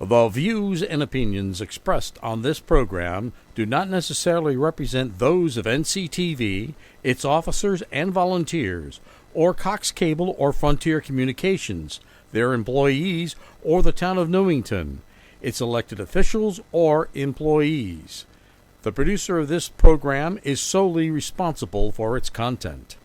The views and opinions expressed on this program do not necessarily represent those of NCTV, its officers and volunteers, or Cox Cable or Frontier Communications, their employees, or the town of Newington, its elected officials or employees. The producer of this program is solely responsible for its content.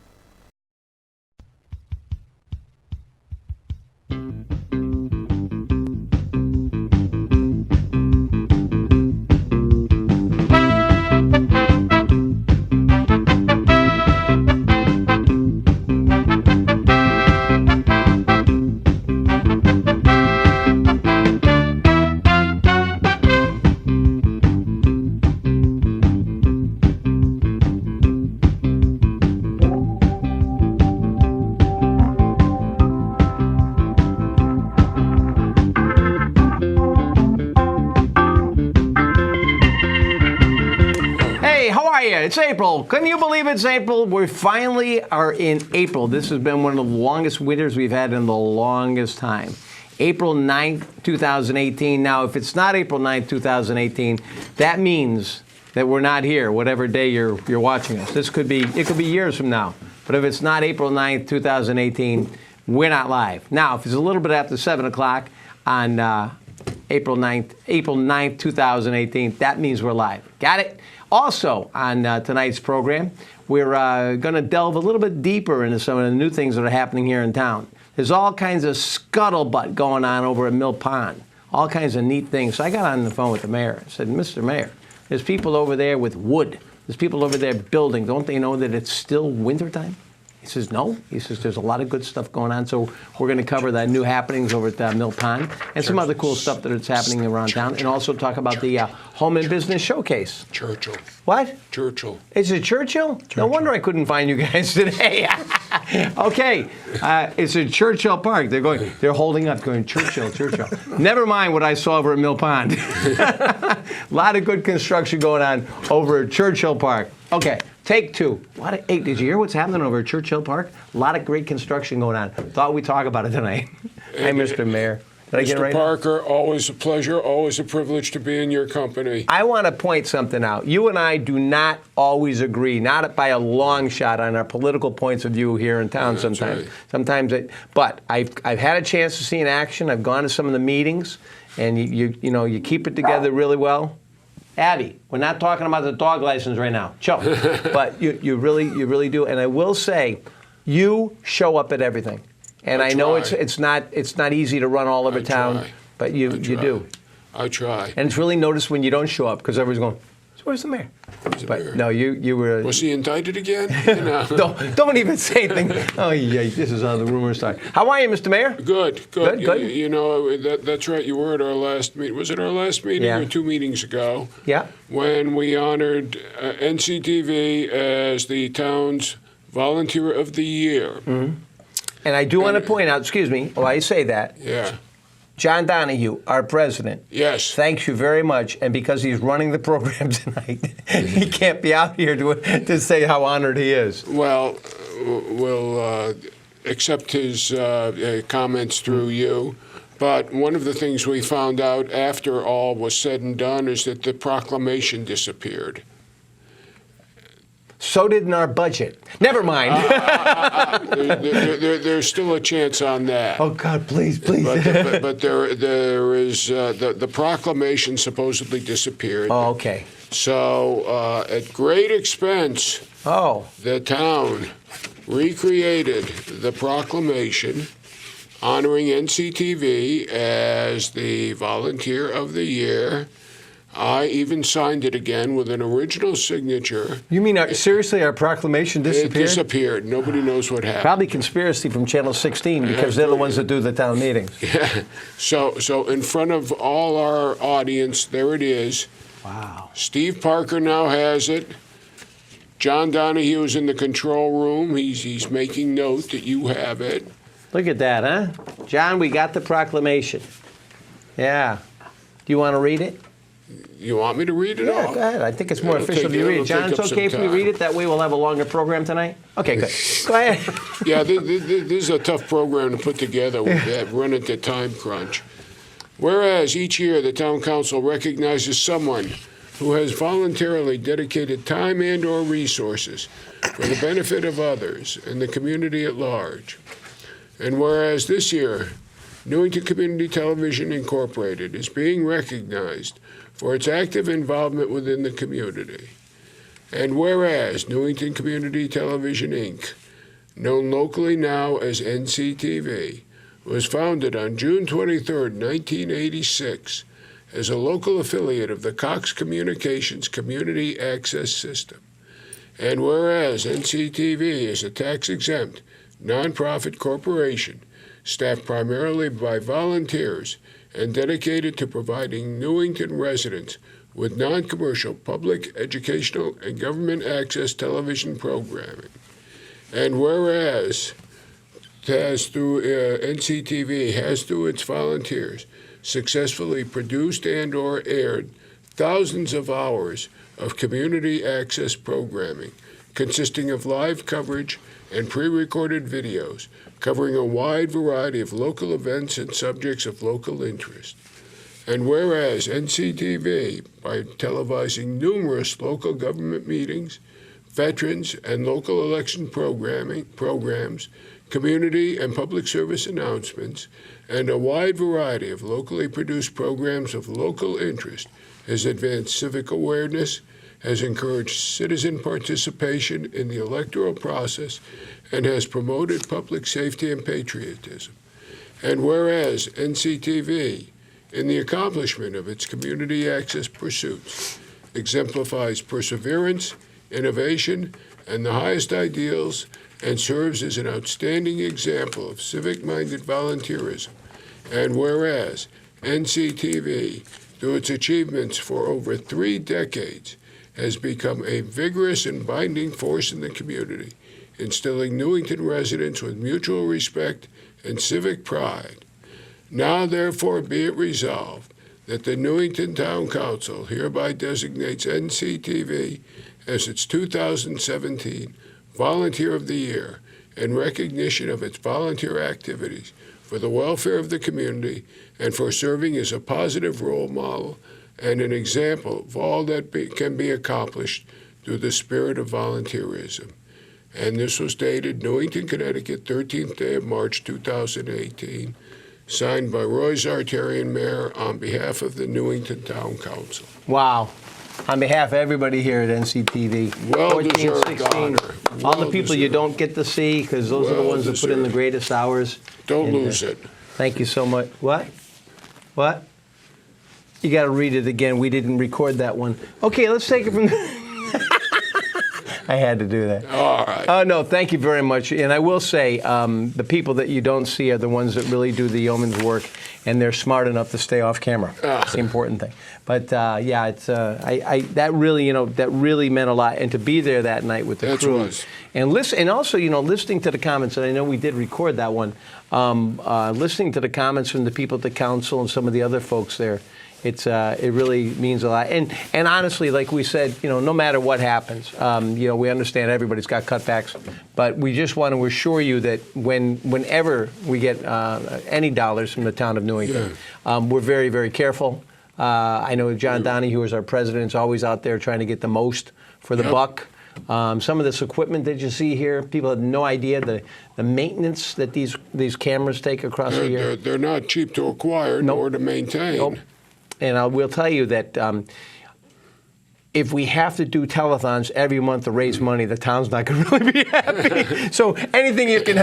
It's April. Couldn't you believe it's April? We finally are in April. This has been one of the longest winters we've had in the longest time. April 9th, 2018. Now, if it's not April 9th, 2018, that means that we're not here, whatever day you're watching us. It could be years from now. But if it's not April 9th, 2018, we're not live. Now, if it's a little bit after 7 o'clock on April 9th, 2018, that means we're live. Got it? Also, on tonight's program, we're going to delve a little bit deeper into some of the new things that are happening here in town. There's all kinds of scuttlebutt going on over at Mill Pond, all kinds of neat things. So I got on the phone with the mayor. I said, Mr. Mayor, there's people over there with wood. There's people over there building. Don't they know that it's still wintertime? He says, no. He says, there's a lot of good stuff going on. So we're going to cover the new happenings over at Mill Pond and some other cool stuff that's happening around town, and also talk about the Home and Business Showcase. Churchill. What? Churchill. Is it Churchill? No wonder I couldn't find you guys today. Okay. It's at Churchill Park. They're holding up going, Churchill. Never mind what I saw over at Mill Pond. A lot of good construction going on over at Churchill Park. Okay. Take two. Hey, did you hear what's happening over at Churchill Park? A lot of great construction going on. Thought we'd talk about it tonight. Hi, Mr. Mayor. Did I get it right? Mr. Parker, always a pleasure, always a privilege to be in your company. I want to point something out. You and I do not always agree, not by a long shot, on our political points of view here in town. Sometimes. Right. But I've had a chance to see in action. I've gone to some of the meetings, and you keep it together really well. Abby, we're not talking about the dog license right now. Chill. But you really do. And I will say, you show up at everything. And I know it's not easy to run all over town, but you do. I try. And it's really noticed when you don't show up, because everybody's going, so where's the mayor? But no, you were. Was he indicted again? Don't even say anything. Oh yeah, this is how the rumors start. How are you, Mr. Mayor? Good. You know, that's right. You were at our last meeting. Was it our last meeting or 2 meetings ago? Yeah. When we honored NCTV as the town's Volunteer of the Year. Mm-hmm. And I do want to point out, excuse me, while I say that. Yeah. John Donahue, our president. Yes. Thanks you very much. And because he's running the program tonight, he can't be out here to say how honored he is. Well, we'll accept his comments through you. But one of the things we found out after all was said and done is that the proclamation disappeared. So did in our budget. Never mind. There's still a chance on that. Oh, God, please. But there is the proclamation supposedly disappeared. Oh, okay. So at great expense, the town recreated the proclamation honoring NCTV as the Volunteer of the Year. I even signed it again with an original signature. You mean, seriously, our proclamation disappeared? It disappeared. Nobody knows what happened. Probably conspiracy from Channel 16, because they're the ones that do the town meetings. Yeah. So in front of all our audience, there it is. Wow. Steve Parker now has it. John Donahue is in the control room. He's making note that you have it. Look at that, huh? John, we got the proclamation. Yeah. Do you want to read it? You want me to read it? Yeah, go ahead. I think it's more official if you read it. John, it's okay if we read it? That way we'll have a longer program tonight? Okay, good. Go ahead. Yeah, this is a tough program to put together with that, run at the time crunch. Whereas each year the Town Council recognizes someone who has voluntarily dedicated time and/or resources for the benefit of others and the community at large. And whereas this year, Newington Community Television Incorporated is being recognized for its active involvement within the community. And whereas Newington Community Television, Inc., known locally now as NCTV, was founded on June 23, 1986, as a local affiliate of the Cox Communications Community Access System. And whereas NCTV is a tax-exempt, nonprofit corporation staffed primarily by volunteers and dedicated to providing Newington residents with non-commercial public, educational, and government access television programming. And whereas NCTV has through its volunteers successfully produced and/or aired thousands of hours of community access programming consisting of live coverage and pre-recorded videos covering a wide variety of local events and subjects of local interest. And whereas NCTV, by televising numerous local government meetings, veterans and local election programs, community and public service announcements, and a wide variety of locally produced programs of local interest, has advanced civic awareness, has encouraged citizen participation in the electoral process, and has promoted public safety and patriotism. And whereas NCTV, in the accomplishment of its community access pursuits, exemplifies perseverance, innovation, and the highest ideals, and serves as an outstanding example of civic-minded volunteerism. And whereas NCTV, through its achievements for over 3 decades, has become a vigorous and binding force in the community, instilling Newington residents with mutual respect and civic pride. Now, therefore, be it resolved that the Newington Town Council hereby designates NCTV as its 2017 Volunteer of the Year in recognition of its volunteer activities for the welfare of the community and for serving as a positive role model and an example of all that can be accomplished through the spirit of volunteerism. And this was dated Newington, Connecticut, 13th day of March, 2018, signed by Roy Zartarian, Mayor, on behalf of the Newington Town Council. Wow. On behalf of everybody here at NCTV, 14, 16, all the people you don't get to see, because those are the ones that put in the greatest hours. Don't lose it. Thank you so much. What? What? You got to read it again. We didn't record that one. Okay, let's take it from I had to do that. All right. Oh, no, thank you very much. And I will say, the people that you don't see are the ones that really do the yeoman's work, and they're smart enough to stay off camera. That's the important thing. But yeah, it's that really meant a lot, and to be there that night with the crew, and listen, and also listening to the comments. And I know we did record that one. Listening to the comments from the people at the council and some of the other folks there. It really means a lot, and honestly, like we said, no matter what happens, we understand everybody's got cutbacks, but we just want to assure you that whenever we get any dollars from the town of Newington, we're very, very careful. I know John Donahue, who is our president, is always out there trying to get the most for the buck. Some of this equipment that you see here, people have no idea the maintenance that these cameras take across the year. They're not cheap to acquire nor to maintain. Nope. And I will tell you that if we have to do telethons every month to raise money, the town's not going to really be happy. So anything you can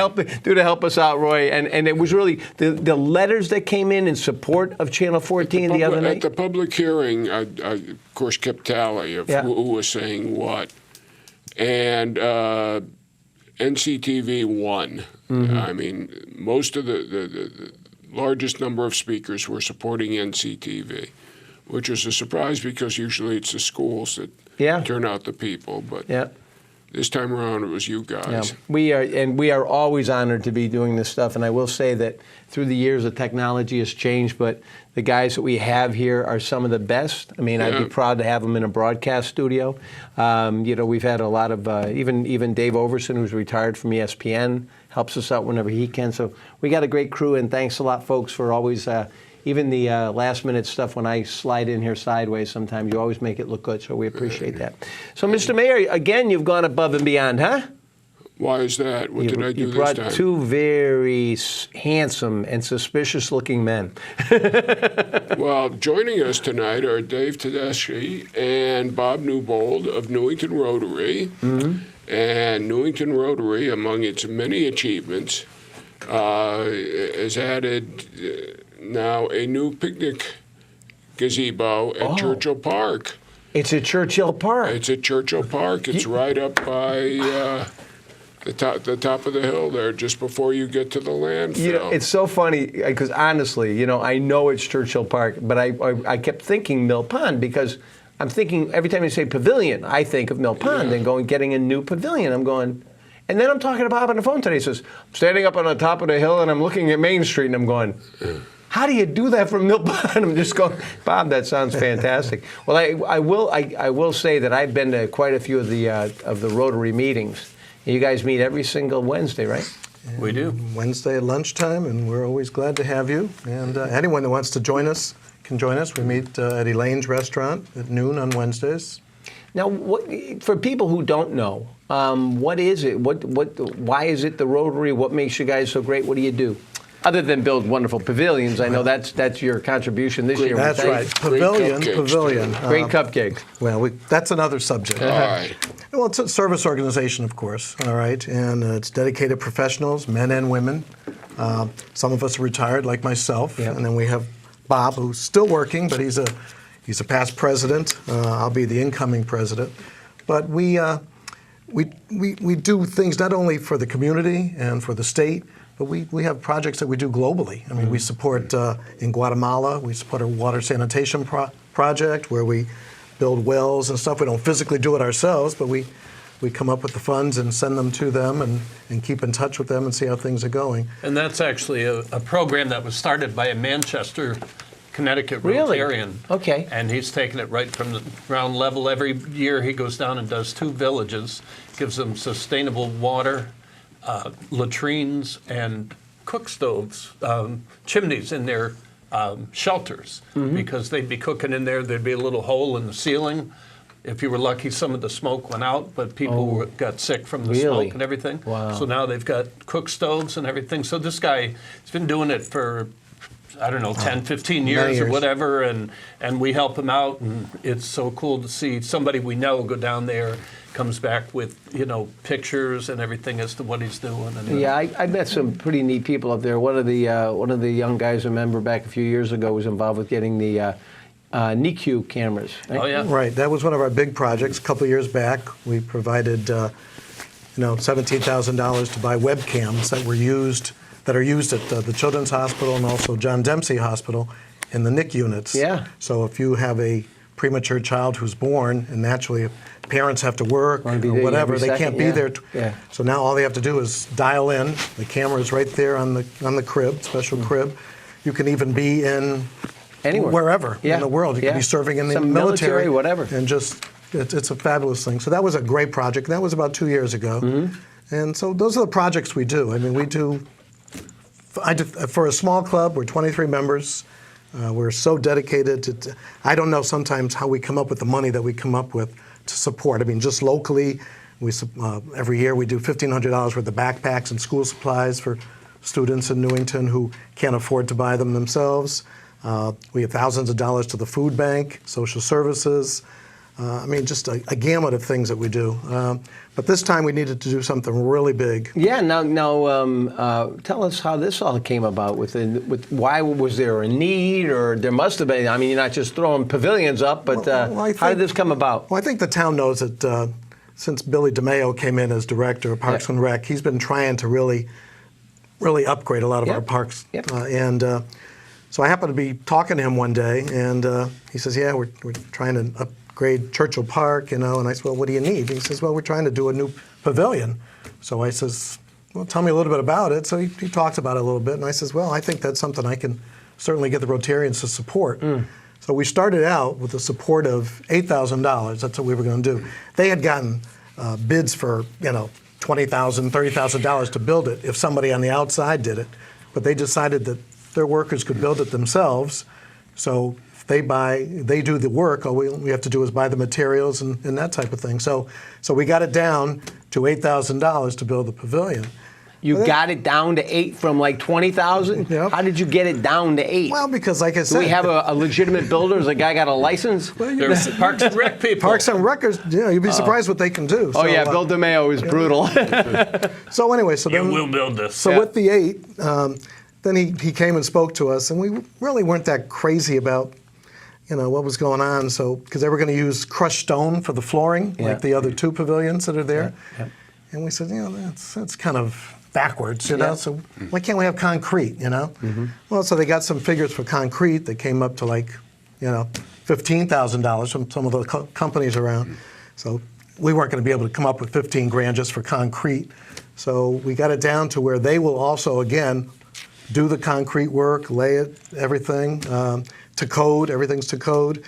do to help us out, Roy. And it was really the letters that came in support of Channel 14 the other night. At the public hearing, I of course, kept tally of who was saying what. And NCTV won. Mm-hmm. I mean, most of the largest number of speakers were supporting NCTV, which is a surprise because usually it's the schools that turn out the people. But this time around, it was you guys. Yeah. We are always honored to be doing this stuff. And I will say that through the years, the technology has changed, but the guys that we have here are some of the best. I mean, I'd be proud to have them in a broadcast studio. We've had a lot of, even Dave Overson, who's retired from ESPN, helps us out whenever he can. So we got a great crew, and thanks a lot, folks, for always even the last-minute stuff when I slide in here sideways sometimes, you always make it look good, so we appreciate that. So, Mr. Mayor, again, you've gone above and beyond, huh? Why is that? What did I do You brought this time? two very handsome and suspicious-looking men. Well, joining us tonight are Dave Tedeschi and Bob Newbold of Newington Rotary. And Newington Rotary, among its many achievements, has added now a new picnic gazebo at Churchill Park. It's at Churchill Park. It's at Churchill Park. It's right up by the top of the hill there, just before you get to the landfill. You know, it's so funny because honestly, you know, I know it's Churchill Park, but I kept thinking Mill Pond because I'm thinking every time you say pavilion, I think of Mill Pond and getting a new pavilion. I'm going, and then I'm talking to Bob on the phone today. He says, I'm standing up on the top of the hill and I'm looking at Main Street and I'm going, how do you do that from Mill Pond? I'm just going, Bob, that sounds fantastic. Well, I will say that I've been to quite a few of the Rotary meetings. You guys meet every single Wednesday, right? We do. Wednesday at lunchtime, and we're always glad to have you. And anyone that wants to join us can join us. We meet at Elaine's Restaurant at noon on Wednesdays. Now, for people who don't know, what is it? Why is it the Rotary? What makes you guys so great? What do you do? Other than build wonderful pavilions, I know that's your contribution this year. That's right. Pavilion. Great cupcakes. Well, that's another subject. All right. Well, it's a service organization, of course, all right, and it's dedicated professionals, men and women. Some of us are retired, like myself, and then we have Bob, who's still working, but he's a past president. I'll be the incoming president. But we do things not only for the community and for the state, but we have projects that we do globally. I mean, we support in Guatemala, we support a water sanitation project where we build wells and stuff. We don't physically do it ourselves, but we come up with the funds and send them to them and keep in touch with them and see how things are going. And that's actually a program that was started by a Manchester, Connecticut Rotarian. Okay. And he's taken it right from the ground level. Every year he goes down and does 2 villages, gives them sustainable water, latrines, and cook stoves, chimneys in their shelters, because they'd be cooking in there. There'd be a little hole in the ceiling. If you were lucky, some of the smoke went out, but people got sick from the smoke and everything. Wow. So now they've got cook stoves and everything. So this guy has been doing it for, I don't know, 10, 15 years or whatever, and we help him out, and it's so cool to see somebody we know go down there, comes back with, you know, pictures and everything as to what he's doing. And, Yeah, I met some pretty neat people up there. One of the young guys I remember back a few years ago was involved with getting the NICU cameras. Right? Oh, yeah. Right. That was one of our big projects. A couple of years back, we provided $17,000 to buy webcams that are used at the Children's Hospital and also John Dempsey Hospital in the NIC units. Yeah. So if you have a premature child who's born and naturally parents have to work or whatever, they can't be there. So now all they have to do is dial in. The camera is right there on the crib, special crib. You can even be in anywhere, wherever in the world. You can be serving in the military, whatever. And just it's a fabulous thing. So that was a great project. That was about 2 years ago. And so those are the projects we do. I mean, we do. For a small club, we're 23 members. We're so dedicated to. I don't know sometimes how we come up with the money that we come up with to support. I mean, just locally, every year we do $1,500 worth of backpacks and school supplies for students in Newington who can't afford to buy them themselves. We have thousands of dollars to the food bank, social services. I mean, just a gamut of things that we do. But this time we needed to do something really big. Yeah. Now, tell us how this all came about. With why was there a need, or there must have been? I mean, you're not just throwing pavilions up, but how did this come about? Well, I think the town knows that since Billy DeMayo came in as director of Parks and Rec, he's been trying to really upgrade a lot of our parks. So I happened to be talking to him one day, and he says, "Yeah, we're trying to upgrade Churchill Park, you know." And I said, "Well, what do you need?" He says, "Well, we're trying to do a new pavilion." So I says, "Well, tell me a little bit about it." So he talks about it a little bit, and I says, "Well, I think that's something I can certainly get the Rotarians to support." So we started out with the support of $8,000. That's what we were going to do. They had gotten bids for, $20,000, $30,000 to build it if somebody on the outside did it, but they decided that their workers could build it themselves. So if they do the work, all we have to do is buy the materials and that type of thing. So we got it down to $8,000 to build the pavilion. You got it down to 8 from like 20,000? Yep. How did you get it down to 8? Well, because like I said, do we have a legitimate builder? Has a guy got a license? There's Parks and Rec people. Parks and Records, you'd be surprised what they can do. Oh, yeah, Bill DeMeo is brutal. So anyway, We'll build this. So with the 8, then he came and spoke to us, and we really weren't that crazy about what was going on. So because they were going to use crushed stone for the flooring, like the other 2 pavilions that are there, and we said, that's kind of backwards, So why can't we have concrete, Well, so they got some figures for concrete that came up to like, $15,000 from some of the companies around. So we weren't going to be able to come up with $15,000 just for concrete. So we got it down to where they will also, again, do the concrete work, lay it, everything, to code, everything's to code.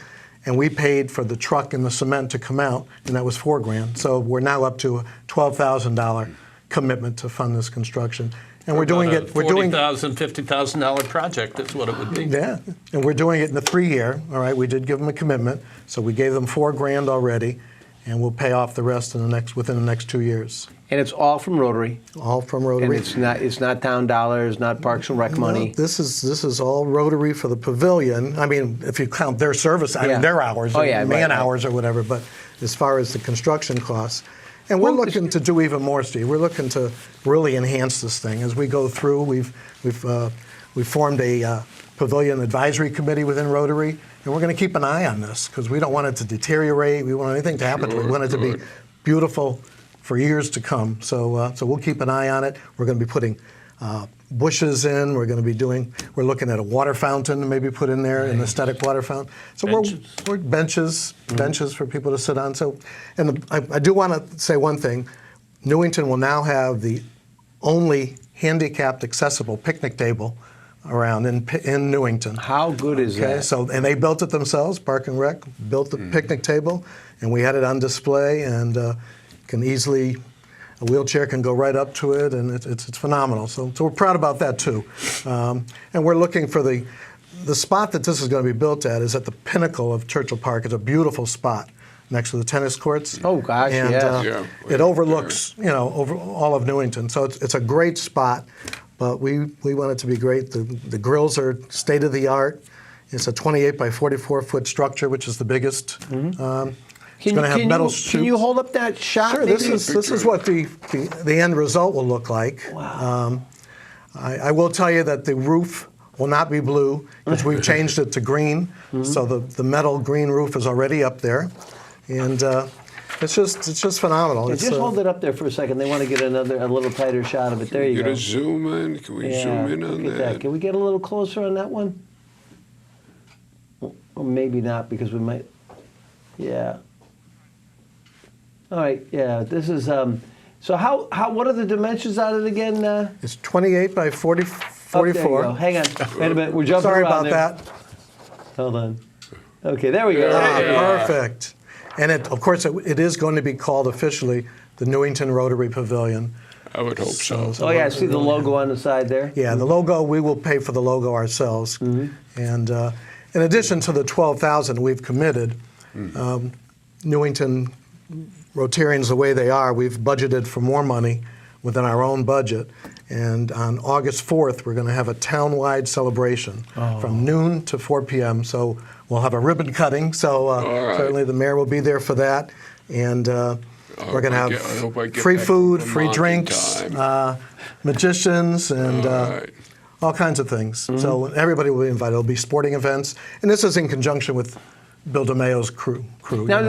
And we paid for the truck and the cement to come out, and that was $4,000. So we're now up to a $12,000 commitment to fund this construction. And we're doing it. We're doing $40,000, $50,000 project. That's what it would be. Yeah, and we're doing it in a 3-year. All right, we did give them a commitment, so we gave them $4,000 already, and we'll pay off the rest within the next 2 years. And it's all from Rotary. All from Rotary. And it's not town dollars, not Parks and Rec money. No, this is all Rotary for the pavilion. I mean, if you count their service, I mean their hours, hours or whatever. But as far as the construction costs. And we're looking to do even more, Steve. We're looking to really enhance this thing as we go through. We've formed a pavilion advisory committee within Rotary, and we're going to keep an eye on this because we don't want it to deteriorate. We want anything to happen to it. We want it to be beautiful for years to come. So we'll keep an eye on it. We're going to be putting bushes in. We're looking at a water fountain maybe put in there, an aesthetic water fountain. So we're benches for people to sit on. So, and I do want to say one thing. Newington will now have the only handicapped accessible picnic table around in Newington. How good is that? So, and they built it themselves. Park and Rec built the picnic table, and we had it on display, and can easily. A wheelchair can go right up to it, and it's phenomenal. So we're proud about that too. And we're looking for the spot that this is going to be built at is at the pinnacle of Churchill Park. It's a beautiful spot next to the tennis courts. Oh gosh, and, it overlooks over all of Newington. So it's a great spot, but we want it to be great. The grills are state of the art. It's a 28 by 44 foot structure, which is the biggest. It's going to have metal chutes. Can you hold up that shot? Sure. This is what the end result will look like. Wow. I will tell you that the roof will not be blue because we've changed it to green. So the metal green roof is already up there, and it's just phenomenal. Just hold it up there for a second. They want to get a little tighter shot of it. There you go. Get a zoom in. Can we zoom in on that? Can we get a little closer on that one? Or maybe not because we might. Yeah. All right, yeah, this is, so what are the dimensions on it again? It's 28 by 44. There you go. Hang on, wait a minute, we're jumping Sorry around about there. that. Hold on. Okay, there we go. Perfect. And of course, it is going to be called officially the Newington Rotary Pavilion. I would hope so. Oh yeah, I see the logo on the side there. Yeah, the logo, we will pay for the logo ourselves. And in addition to the $12,000 we've committed, Newington Rotarians, the way they are, we've budgeted for more money within our own budget. And on August 4th, we're going to have a town-wide celebration from noon to 4 p.m. So we'll have a ribbon cutting. So certainly the mayor will be there for that. And we're going to have free food, free drinks, magicians, and all kinds of things. So everybody will be invited. There'll be sporting events. And this is in conjunction with Bill DeMeo's crew. Now,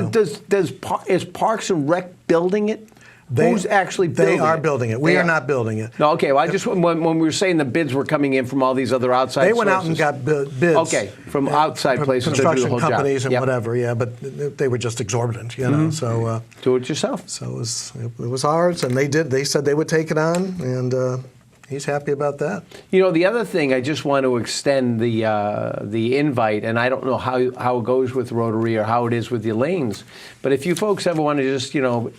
is Parks and Rec building it? Who's actually building it? They are building it. We are not building it. No, okay. Well, I just when we were saying the bids were coming in from all these other outside They went out sources. and got bids. Okay, from outside places to do the construction whole job. companies and whatever, yeah, but they were just exorbitant, So do it yourself. So it was ours, and they said they would take it on, and he's happy about that. The other thing, I just want to extend the invite, and I don't know how it goes with Rotary or how it is with the lanes, but if you folks ever want to just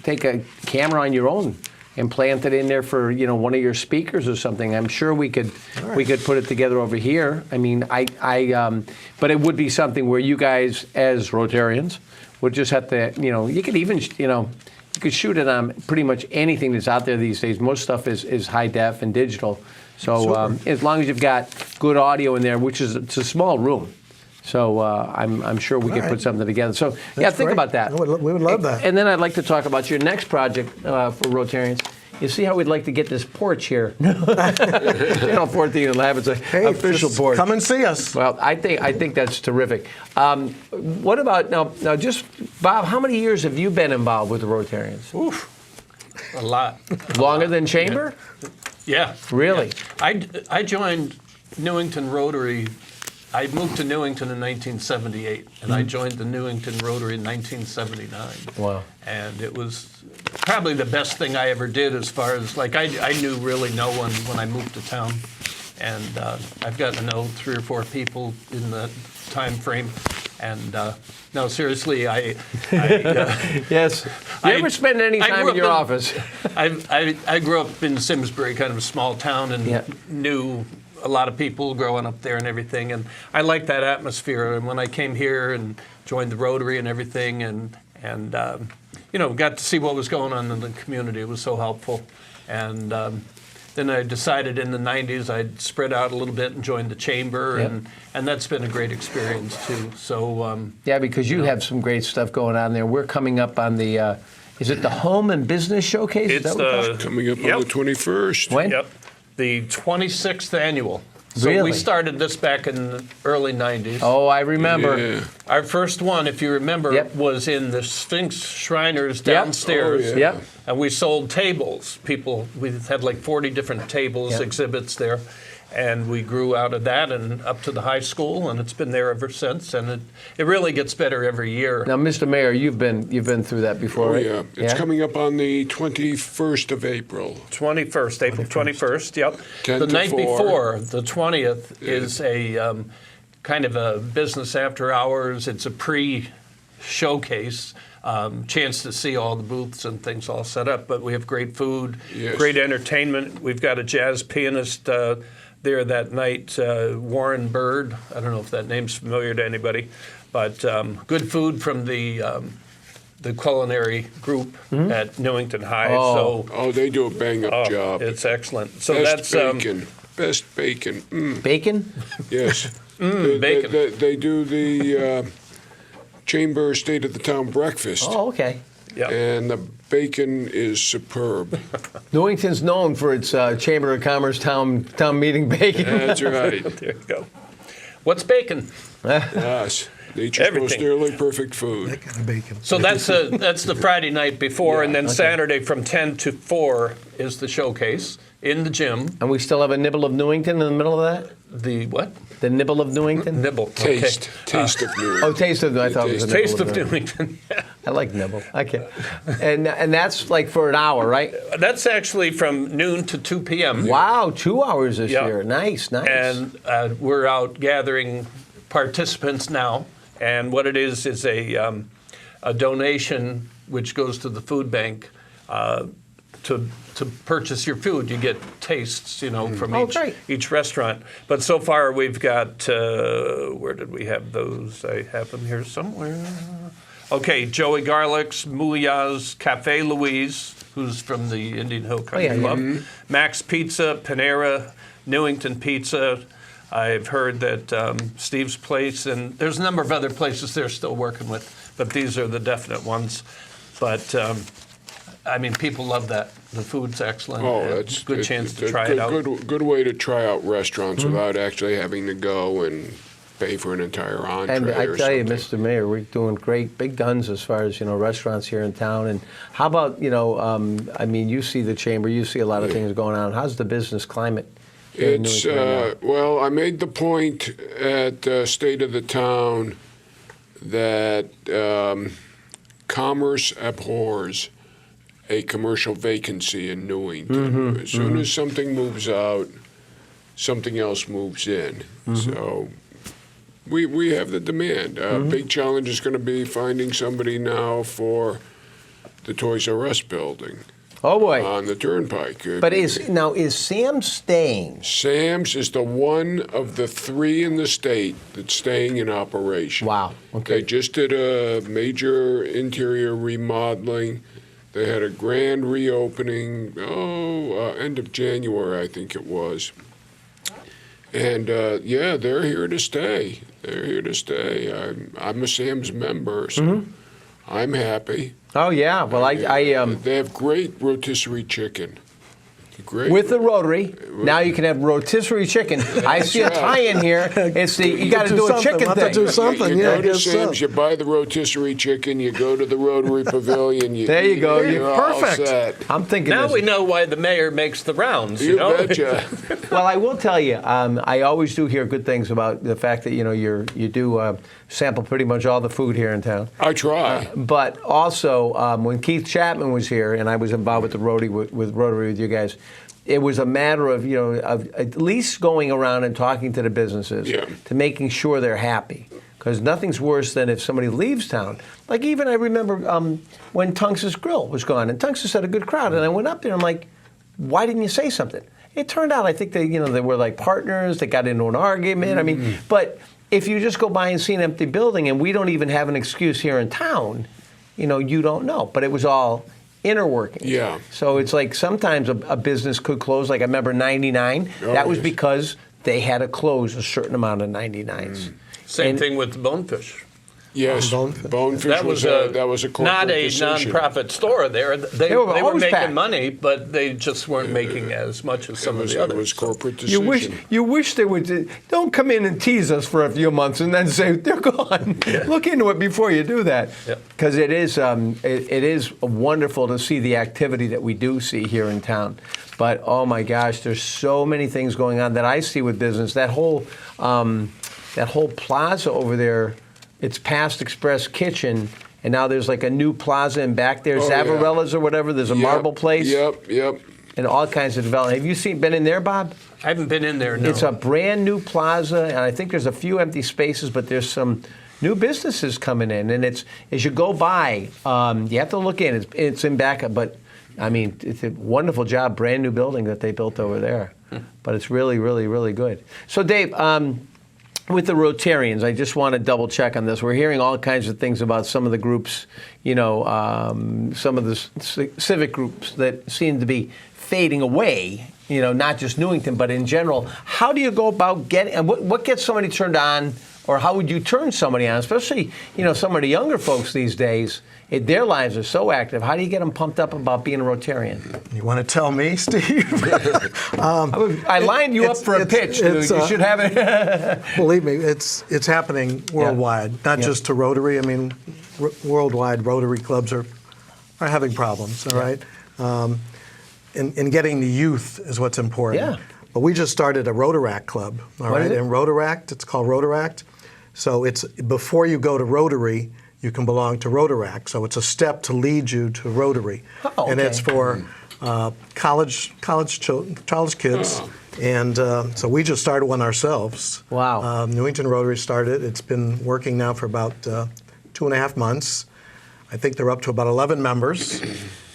take a camera on your own and plant it in there for one of your speakers or something. I'm sure we could put it together over here. I mean, but it would be something where you guys as Rotarians would just have to, you could even, you could shoot it on pretty much anything that's out there these days. Most stuff is high def and digital. So as long as you've got good audio in there, it's a small room. So I'm sure we could put something together. So think great. about that. We would love that. And then I'd like to talk about your next project for Rotarians. You see how we'd like to get this porch here? 14 and 11, it's an official porch. Come and see us. Well, I think that's terrific. What about now? Just Bob, how many years have you been involved with the Rotarians? Oof, a lot. Longer than Chamber? Yeah. Really? Yeah. I joined Newington Rotary. I moved to Newington in 1978, and I joined the Newington Rotary in 1979. Wow. And it was probably the best thing I ever did as far as, I knew really no one when I moved to town. And I've gotten to know 3 or 4 people in that time frame. And no, seriously, Yes. You ever spend any time in your office? I grew up in Simsbury, kind of a small town, and knew a lot of people growing up there and everything, and I liked that atmosphere. And when I came here and joined the Rotary and everything, and got to see what was going on in the community, it was so helpful. And then I decided in the 90s I'd spread out a little bit and joined the Chamber, and that's been a great experience too. So because you have some great stuff going on there. We're coming up on the is it the Home and Business Showcase? It's coming up on the 21st. When? Yep. The 26th annual. So Really? we started this back in the early 90s. Oh, I remember. Yeah. Our first one, if you remember, was in the Sphinx Shriners downstairs. Oh, yeah. And we sold tables. We had like 40 different tables, exhibits there. And we grew out of that and up to the high school, and it's been there ever since. And it really gets better every year. Now, Mr. Mayor, you've been through that before, right? Yeah. It's coming up on the 21st of April. April 21st, yep. 10 the to night 4. before, the 20th, is a kind of a business after hours. It's a pre-showcase. Chance to see all the booths and things all set up. But we have great food, great entertainment. We've got a jazz pianist there that night, Warren Bird. I don't know if that name's familiar to anybody, but good food from the culinary group at Newington High. Oh, they do a bang-up job. It's excellent. So Best bacon. Best bacon. Bacon? Yes. Bacon. They do the Chamber State of the Town breakfast. Oh, okay. Yeah. And the bacon is superb. Newington's known for its Chamber of Commerce town meeting bacon. That's right. There you go. What's bacon? Yes. Nature's most Everything. nearly perfect food. That kind of bacon. So that's the Friday night before, and then Saturday from 10 to 4 is the showcase in the gym. And we still have a nibble of Newington in the middle of that? The what? The nibble of Newington? Nibble. Taste. Taste of New England. Oh, taste of. I thought it was a nibble Taste of Newington. I like nibble. Okay. And that's like for an hour, right? That's actually from noon to 2 p.m. Wow, 2 hours this Yeah. year. Nice. And we're out gathering participants now. And what it is a donation which goes to the food bank to purchase your food. You get tastes, from each restaurant. But so far we've got, where did we have those? I have them here somewhere. Okay, Joey Garlick's, Mouilla's, Cafe Louise, who's from the Indian Hill Country Club, Max Pizza, Panera, Newington Pizza. I've heard that Steve's Place, and there's a number of other places they're still working with, but these are the definite ones. But, people love that. The food's excellent. Oh, that's good chance to try it out. Good way to try out restaurants without actually having to go and pay for an entire entree. And I or tell you, something. Mr. Mayor, we're doing great, big guns as far as restaurants here in town. And how about you see the Chamber, you see a lot of things going on. How's the business climate? It's well, I made the point at State of the Town that commerce abhors a commercial vacancy in Newington. As soon as something moves out, something else moves in. So we have the demand. Big challenge is going to be finding somebody now for the Toys R Us building. Oh, boy. On the Turnpike. But is Sam staying? Sam's is the one of the 3 in the state that's staying in operation. Wow. Okay. They just did a major interior remodeling. They had a grand reopening, end of January, I think it was. And, yeah, they're here to stay. They're here to stay. I'm a Sam's member, so I'm happy. Oh, yeah. Well, They have great rotisserie chicken. Great. With the rotary, now you can have rotisserie chicken. I see a tie-in here. It's you got to do a chicken thing. thing. Do something. You Yeah, go to Sam's, you buy the rotisserie chicken, you go to the Rotary Pavilion. There you go. You're all Perfect. set. I'm thinking Now this. we know why the mayor makes the rounds. You know? betcha. Well, I will tell you, I always do hear good things about the fact that you do sample pretty much all the food here in town. I try. But also, when Keith Chapman was here, and I was involved with the Rotary with you guys, it was a matter of of at least going around and talking to the businesses to making sure they're happy. Because nothing's worse than if somebody leaves town. Like even I remember when Tunks's Grill was gone, and Tunks's had a good crowd, and I went up there. I'm like, why didn't you say something? It turned out I think they were like partners. They got into an argument. I mean, but if you just go by and see an empty building, and we don't even have an excuse here in town, you don't know. But it was all inner workings. Yeah. So it's like sometimes a business could close. Like I remember 99. That was because they had to close a certain amount of 99s. Same thing with the Bonefish. Yes, Bonefish That was a corporate not a decision. nonprofit store there. They were were always making packed. money, but they just weren't making as much as some of the It others. was corporate decision. You wish they would. Don't come in and tease us for a few months and then say they're gone. Look into it before you do that, because it is wonderful to see the activity that we do see here in town. But oh my gosh, there's so many things going on that I see with business. That whole plaza over there. It's past Express Kitchen, and now there's like a new plaza in back there, Zavarella's or whatever. There's a marble place. Yep. And all kinds of development. Have you been in there, Bob? I haven't been in there, no. It's a brand new plaza, and I think there's a few empty spaces, but there's some new businesses coming in. And it's as you go by, you have to look in. It's in back, but I mean, it's a wonderful job, brand new building that they built over there. But it's really, really, really good. So, Dave, with the Rotarians, I just want to double check on this. We're hearing all kinds of things about some of the groups, some of the civic groups that seem to be fading away, not just Newington, but in general. How do you go about getting, and what gets somebody turned on, or how would you turn somebody on, especially, some of the younger folks these days? Their lives are so active. How do you get them pumped up about being a Rotarian? You want to tell me, Steve? I lined you up for a pitch. You should have it. Believe me, it's happening worldwide, not just to Rotary. I mean, worldwide Rotary clubs are having problems. All right, and getting the youth is what's important. Yeah. But we just started a Rotaract club. All right, and Rotaract, it's called Rotaract. So it's before you go to Rotary, you can belong to Rotaract. So it's a step to lead you to Rotary. Oh, okay. And it's for college kids. And so we just started one ourselves. Wow. Newington Rotary started. It's been working now for about 2.5 months. I think they're up to about 11 members.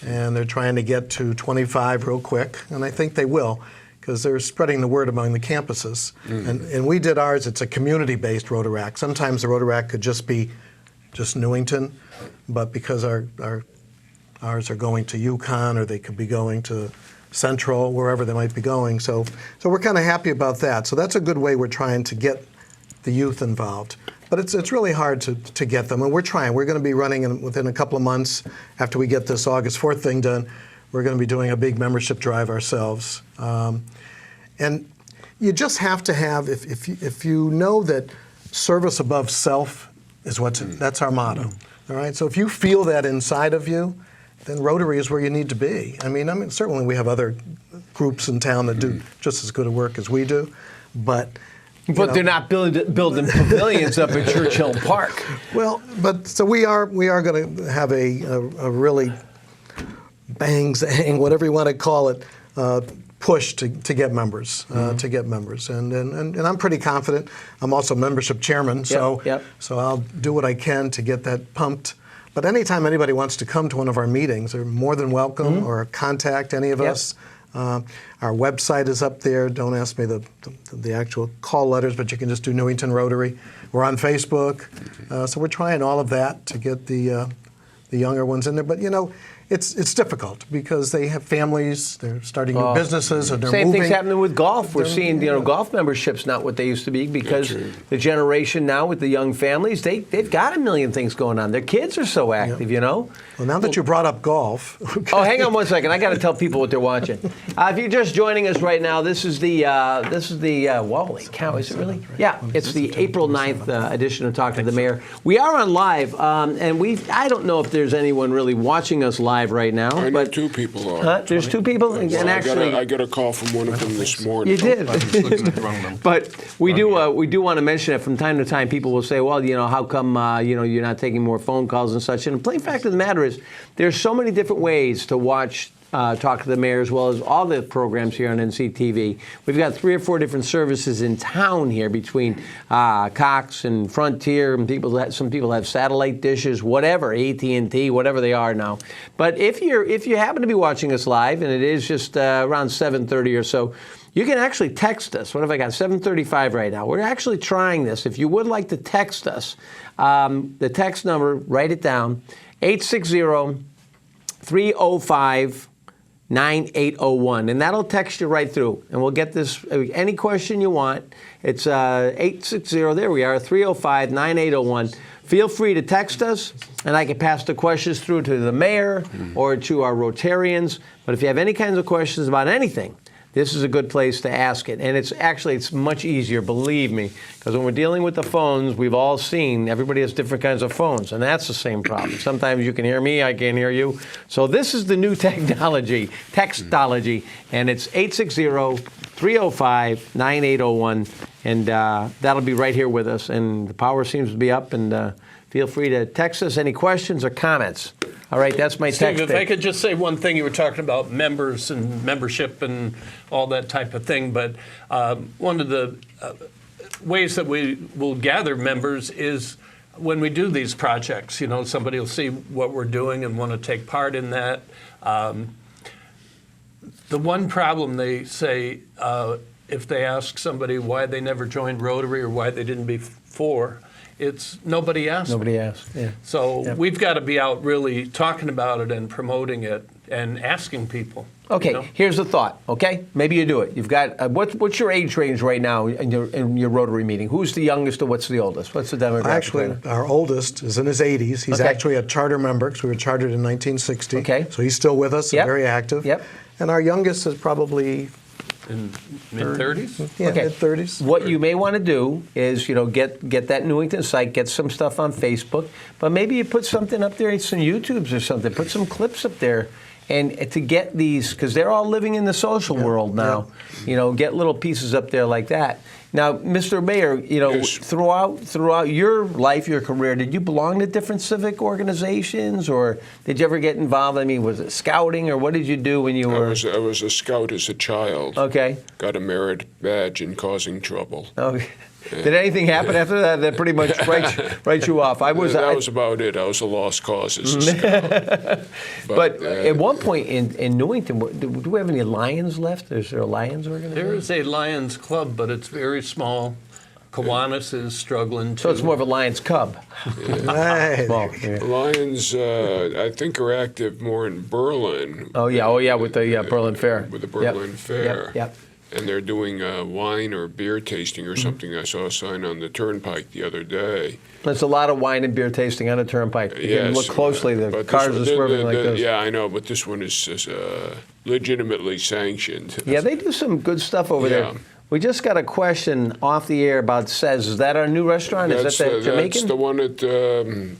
And they're trying to get to 25 real quick. And I think they will, because they're spreading the word among the campuses. And we did ours. It's a community-based Rotaract. Sometimes the Rotaract could just be just Newington, but because ours are going to UConn, or they could be going to Central, wherever they might be going. So we're kind of happy about that. So that's a good way we're trying to get the youth involved. But it's really hard to get them, and we're trying. We're going to be running within a couple of months after we get this August 4th thing done. We're going to be doing a big membership drive ourselves. And you just have to have, if you know that service above self is that's our motto. All right. So if you feel that inside of you, then Rotary is where you need to be. I mean, certainly we have other groups in town that do just as good a work as we do, but they're not building pavilions up at Churchill Park. Well, but so we are going to have a really bang, whatever you want to call it, push to get members, and I'm pretty confident. I'm also membership chairman, so I'll do what I can to get that pumped. But anytime anybody wants to come to one of our meetings, they're more than welcome, or contact any of us. Our website is up there. Don't ask me the actual call letters, but you can just do Newington Rotary. We're on Facebook. So we're trying all of that to get the younger ones in there. But, you know, it's difficult because they have families, they're starting new businesses, and they're Same moving. thing's happening with golf. We're seeing, golf memberships not what they used to be because the generation now with the young families, they've got a million things going on. Their kids are so active, Well, now that you brought up golf. Okay. Oh, hang on one second. I got to tell people what they're watching. If you're just joining us right now, this is the holy cow, is it really? Yeah, it's the April 9th edition of Talk to the Mayor. We are on live, and I don't know if there's anyone really watching us live right now. I know two people are. Huh? There's two people? And actually, I got a call from one of them this morning. you did. But we do want to mention it from time to time. People will say, well, how come you're not taking more phone calls and such? And the plain fact of the matter is there's so many different ways to watch Talk to the Mayor, as well as all the programs here on NCTV. We've got 3 or 4 different services in town here between Cox and Frontier, and some people have satellite dishes, whatever, AT&T, whatever they are now. But if you happen to be watching us live, and it is just around 7:30 or so, you can actually text us. What have I got? 7:35 right now. We're actually trying this. If you would like to text us, the text number, write it down, 860-305-9801, and that'll text you right through, and we'll get this, any question you want. It's 860, there we are, 305-9801. Feel free to text us, and I can pass the questions through to the mayor or to our Rotarians. But if you have any kinds of questions about anything, this is a good place to ask it. And it's much easier, believe me, because when we're dealing with the phones, we've all seen, everybody has different kinds of phones, and that's the same problem. Sometimes you can hear me, I can't hear you. So this is the new technology, textology, and it's 860-305-9801, and that'll be right here with us. And the power seems to be up, and feel free to text us any questions or comments. All right, that's my text. Steve, if I could just say one thing, you were talking about members and membership and all that type of thing, but one of the ways that we will gather members is when we do these projects. Somebody will see what we're doing and want to take part in that. The one problem they say, if they ask somebody why they never joined Rotary or why they didn't before, it's nobody asked. Nobody asked, yeah. So we've got to be out really talking about it and promoting it and asking people. Okay, here's the thought, okay? Maybe you do it. You've got, what's your age range right now in your Rotary meeting? Who's the youngest and what's the oldest? What's the demographic? Actually, our oldest is in his 80s. He's actually a charter member because we were chartered in 1960. Okay. So he's still with us and very active. Yep. And our youngest is probably in mid-30s? Yeah, mid-30s. What you may want to do is, get that Newington site, get some stuff on Facebook, but maybe you put something up there, some YouTubes or something, put some clips up there, and to get these, because they're all living in the social world now, get little pieces up there like that. Now, Mr. Mayor, Yes. throughout your life, your career, did you belong to different civic organizations, or did you ever get involved? I mean, was it scouting, or what did you do when you were? I was a scout as a child. Okay. Got a merit badge in causing trouble. Okay. Did anything happen after that? That pretty much writes you off. That was about it. I was a lost cause as a scout. But at one point in Newington, do we have any Lions left? Is there a Lions organization? There is a Lions Club, but it's very small. Kiwanis is struggling too. So it's more of a Lions Cub. Right. Well, Lions, I think, are active more in Berlin. Oh yeah, with the Berlin Fair. With the Berlin Fair. Yep. And they're doing wine or beer tasting or something. I saw a sign on the turnpike the other day. There's a lot of wine and beer tasting on the turnpike. You can look closely, the cars are swerving like this. Yeah, I know, but this one is legitimately sanctioned. Yeah, they do some good stuff over there. We just got a question off the air about Says. Is that our new restaurant? Is that the Jamaican? That's the one at the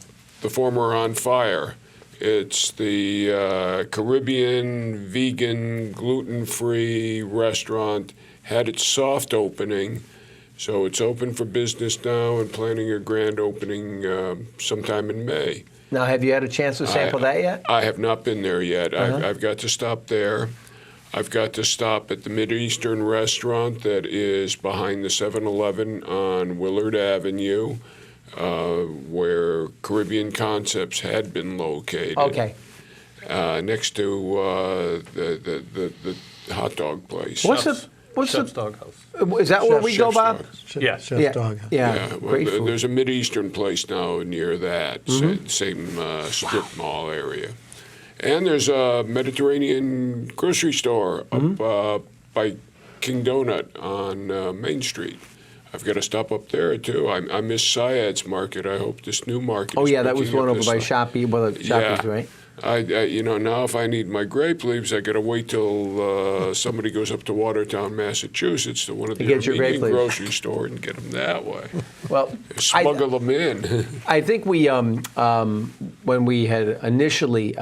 former On Fire. It's the Caribbean, vegan, gluten-free restaurant. Had its soft opening, so it's open for business now and planning a grand opening sometime in May. Now, have you had a chance to sample that yet? I have not been there yet. I've got to stop there. I've got to stop at the Mideastern restaurant that is behind the 7-Eleven on Willard Avenue, where Caribbean Concepts had been located. Okay. Next to the hot dog place. What's Chef's the Doghouse. is that where we go, Chef's Bob? Dog. Yeah. Chef's Dog. Yeah, Well, great food. there's a Mideastern place now near that, same strip mall area. And there's a Mediterranean grocery store up by King Donut on Main Street. I've got to stop up there, too. I miss Syed's Market. I hope this new market Oh is yeah, that was the picking one up over this by stuff. Shopee, Shopee's, right? Now if I need my grape leaves, I got to wait till somebody goes up to Watertown, Massachusetts, to one of the get your grape Armenian leaves. grocery store and get them that way. Well, Smuggle them in. I think we, when we had initially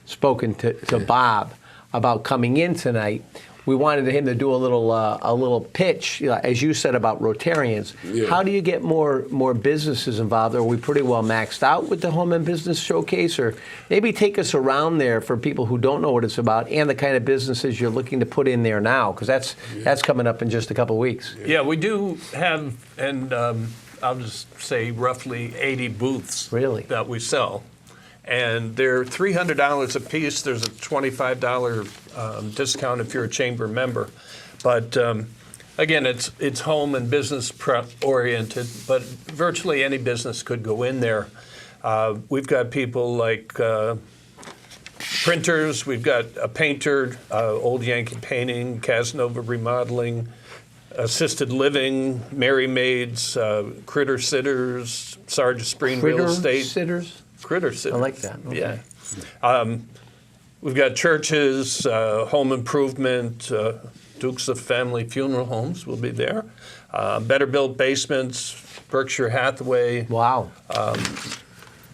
spoken to Bob about coming in tonight, we wanted him to do a little pitch, as you said about Rotarians. Yeah. How do you get more businesses involved? Are we pretty well maxed out with the Home and Business Showcase, or maybe take us around there for people who don't know what it's about and the kind of businesses you're looking to put in there now, because that's coming up in just a couple of weeks. Yeah, we do have, and I'll just say roughly 80 booths Really? that we sell. And they're $300 a piece. There's a $25 discount if you're a chamber member. But again, it's home and business oriented, but virtually any business could go in there. We've got people like printers, we've got a painter, Old Yankee Painting, Casanova Remodeling, assisted living, Merry Maids, Critter Sitters, Sargent Spring Real Estate. Sitters? Critter Sitters. I like that. Okay. Yeah. We've got churches, home improvement, Dukes of Family Funeral Homes will be there. Better Built Basements, Berkshire Hathaway. Wow.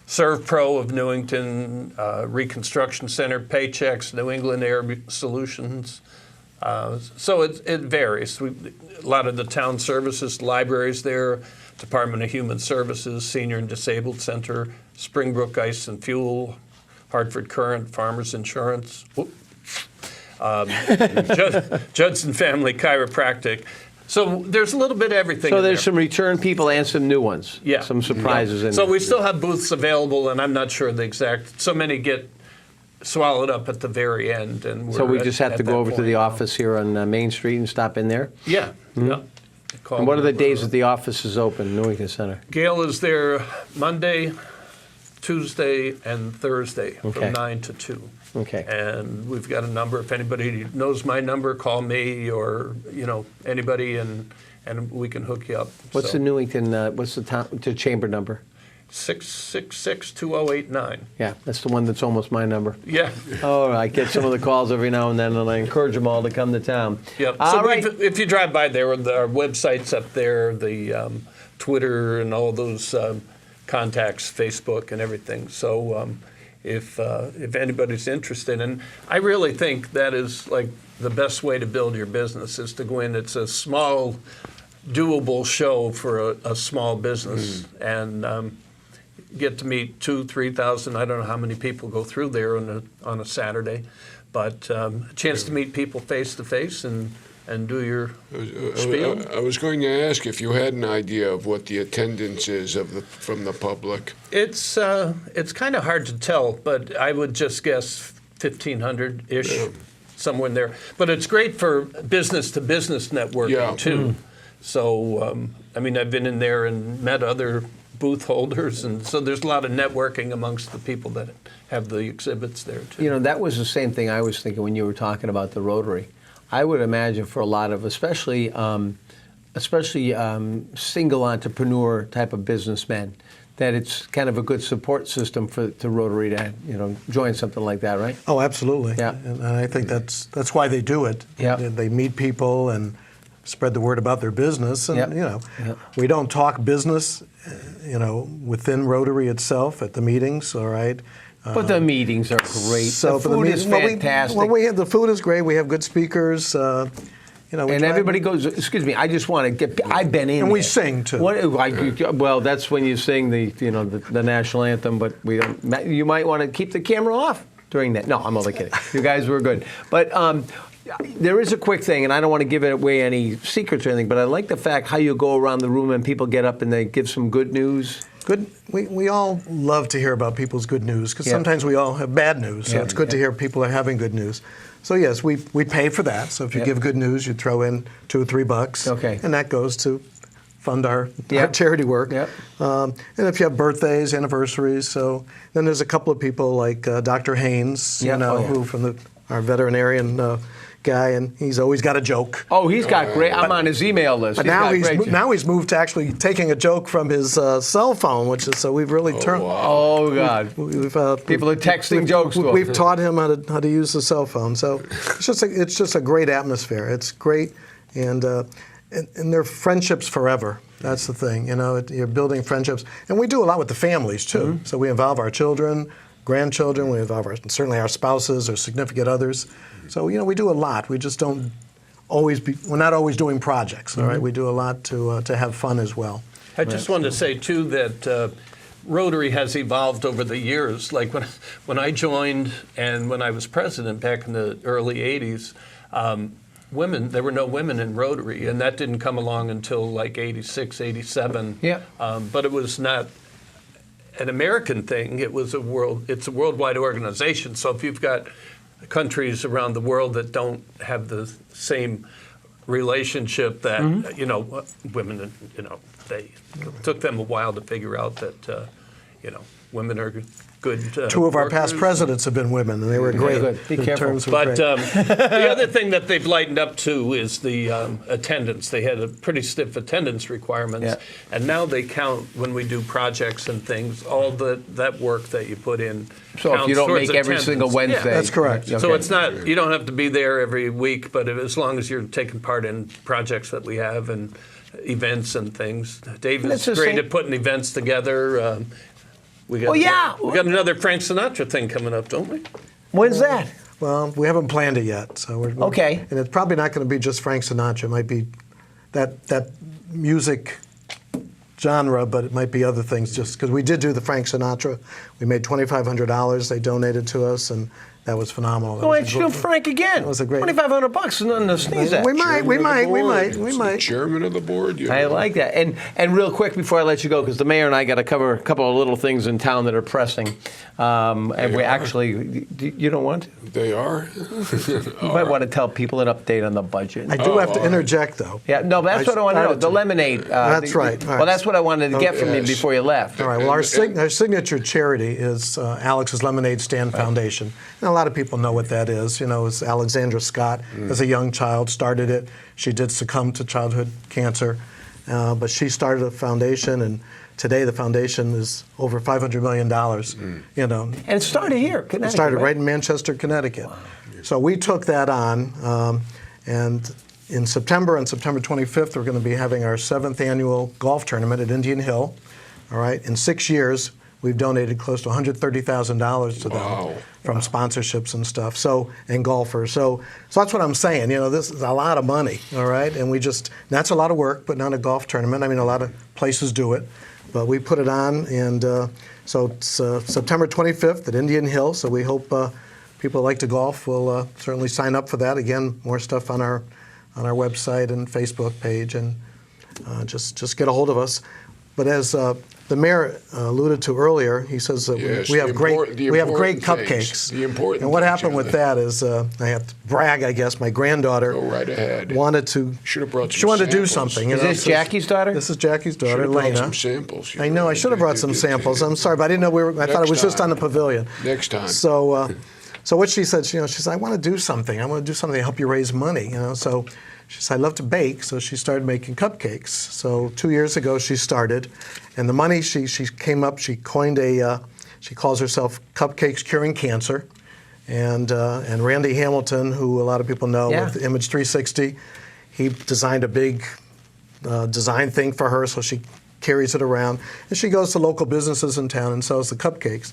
Serve Pro of Newington, Reconstruction Center, Paychecks, New England Air Solutions. So it varies. A lot of the town services, libraries there, Department of Human Services, Senior and Disabled Center, Springbrook Ice and Fuel, Hartford Current, Farmers Insurance, Judson Family Chiropractic. So there's a little bit of everything. So in there's there. some return people and some new ones. Yeah. Some surprises in So there. we still have booths available, and I'm not sure the exact. So many get swallowed up at the very end, and So we're we at- just have at to that go over to point the now. office here on Main Street and stop in there? Yeah. Yeah. Call And what are the them. days that the office is open, Newington Center? Gail is there Monday, Tuesday, and Thursday Okay. from 9 to 2. Okay. And we've got a number. If anybody knows my number, call me or anybody, and we can hook you up. What's the Newington, what's the chamber number? 666-2089. Yeah, that's the one that's almost my number. Yeah. Oh, I get some of the calls every now and then, and I encourage them all to come to town. Yep. All So right. if you drive by there, our website's up there, the Twitter and all those contacts, Facebook and everything. So if anybody's interested, and I really think that is like the best way to build your business is to go in. It's a small, doable show for a small business, and get to meet 2,000-3,000. I don't know how many people go through there on a Saturday, but a chance to meet people face to face and do your spiel. I was going to ask if you had an idea of what the attendance is from the public. It's kind of hard to tell, but I would just guess 1,500-ish, somewhere in there. But it's great for business-to-business networking, too. So, I've been in there and met other booth holders, and so there's a lot of networking amongst the people that have the exhibits there, too. That was the same thing I was thinking when you were talking about the Rotary. I would imagine for a lot of, especially single entrepreneur type of businessmen, that it's kind of a good support system for the Rotary to join something like that, right? Oh, absolutely. Yeah. And I think that's why they do it. Yeah. They meet people and spread the word about their business. And, Yep. we don't talk business, within Rotary itself at the meetings, all right? But the meetings are great. So the for food is meetings- fantastic. we have the food is great. We have good speakers. We and try- everybody goes, excuse me, I just want to get, I've been in And we there. sing, too. Well, that's when you sing the national anthem, but we don't, you might want to keep the camera off during that. No, I'm only kidding. You guys were good. But there is a quick thing, and I don't want to give away any secrets or anything, but I like the fact how you go around the room and people get up and they give some good news. Good. We all love to hear about people's good news because sometimes we all have bad news. So it's good to hear people are having good news. So yes, we pay for that. So if you give good news, you throw in $2 or $3. Okay. And that goes to fund our charity work. Yep. And if you have birthdays, anniversaries, so then there's a couple of people like Dr. Haynes, who from our veterinarian guy, and he's always got a joke. Oh, he's got great. I'm on his email list. But now he's moved to actually taking a joke from his cell phone, which is so we've really turned. Oh God! People are texting jokes. We've taught him how to use the cell phone. So it's just a great atmosphere. It's great, and they're friendships forever. That's the thing. You're building friendships, and we do a lot with the families too. Mm-hmm. So we involve our children, grandchildren. We involve certainly our spouses or significant others. So we do a lot. We just don't always we're not always doing projects. All right, we do a lot to have fun as well. I just wanted to say too that Rotary has evolved over the years. Like when I joined and when I was president back in the early '80s, there were no women in Rotary, and that didn't come along until like '86, '87. Yeah. But it was not an American thing. It's a worldwide organization. So if you've got countries around the world that don't have the same relationship that women, they took them a while to figure out that women are good. Two of our past workers. presidents have been women, and they were great. Good. Be careful. But the other thing that they've lightened up to is the attendance. They had a pretty stiff attendance requirements, and now they count when we do projects and things. All that work that you put in. So if you don't make every single Wednesday, that's correct. So it's not, you don't have to be there every week, but as long as you're taking part in projects that we have and events and things. Dave is great at putting events together. We got another Frank Sinatra thing coming up, don't we? When's that? Well, we haven't planned it yet, so we're okay. And it's probably not going to be just Frank Sinatra. It might be that music genre, but it might be other things. Just because we did do the Frank Sinatra, we made $2,500. They donated to us, and that was phenomenal. Go ahead, shoot Frank again. That was a great. $2,500 is nothing to sneeze at. We might. Chairman of the board. I like that. And real quick before I let you go, because the mayor and I got to cover a couple of little things in town that are pressing. And we actually, you don't want to? They are. You might want to tell people an update on the budget. I do have to interject, though. Yeah, no, but that's what I want to know. The lemonade. That's right. Well, that's what I wanted to get from you before you left. All right. Well, our signature charity is Alex's Lemonade Stand Foundation. And a lot of people know what that is. It's Alexandra Scott, as a young child, started it. She did succumb to childhood cancer, but she started a foundation, and today the foundation is over $500 million. And it started here, Connecticut. It started right in Manchester, Connecticut. Wow. So we took that on, and in September, on September 25th, we're going to be having our 7th annual golf tournament at Indian Hill. All right. In 6 years, we've donated close to $130,000 to them from sponsorships and stuff. And golfers. So that's what I'm saying. This is a lot of money. All right, and that's a lot of work, but not a golf tournament. I mean, a lot of places do it, but we put it on, and so it's September 25th at Indian Hill. So we hope people who like to golf will certainly sign up for that. Again, more stuff on our website and Facebook page, and just get a hold of us. But as the mayor alluded to earlier, he says that we have great cupcakes. The important and what happened with that is I have to brag, I guess. My granddaughter wanted to. Should have brought some She wanted samples. to do something. Is this Jackie's daughter? This is Jackie's daughter, Should have brought Lena. some samples. I know. I should have brought some samples. I'm sorry, but I didn't know I thought it was just on the pavilion. Next time. So what she said, she said, I want to do something. I want to do something to help you raise money. So. She said, I love to bake, so she started making cupcakes. So 2 years ago, she started. And the money, she came up, she coined she calls herself Cupcakes Curing Cancer. And Randy Hamilton, who a lot of people know with Image 360, he designed a big design thing for her, so she carries it around. And she goes to local businesses in town and sells the cupcakes.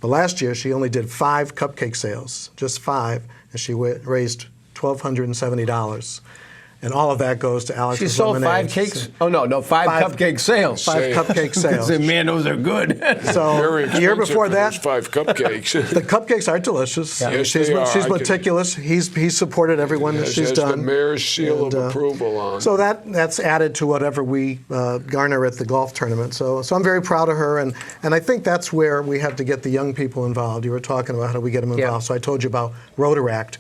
But last year, she only did 5 cupcake sales, just 5, and she raised $1,270. and all of that goes to Alex's She sold Lemonade. 5 cakes? Oh, no, 5 cupcake sales. 5 cupcake sales. Man, those are good. So Very the year expensive before for that, those 5 cupcakes. the cupcakes are delicious. Yes, she's they are. she's I can- meticulous. He's supported everyone that Has she's the done. mayor's seal And, of approval on. So that's added to whatever we garner at the golf tournament. So I'm very proud of her, and I think that's where we have to get the young people involved. You were talking about how do we get them involved. Yeah. So I told you about Rotaract.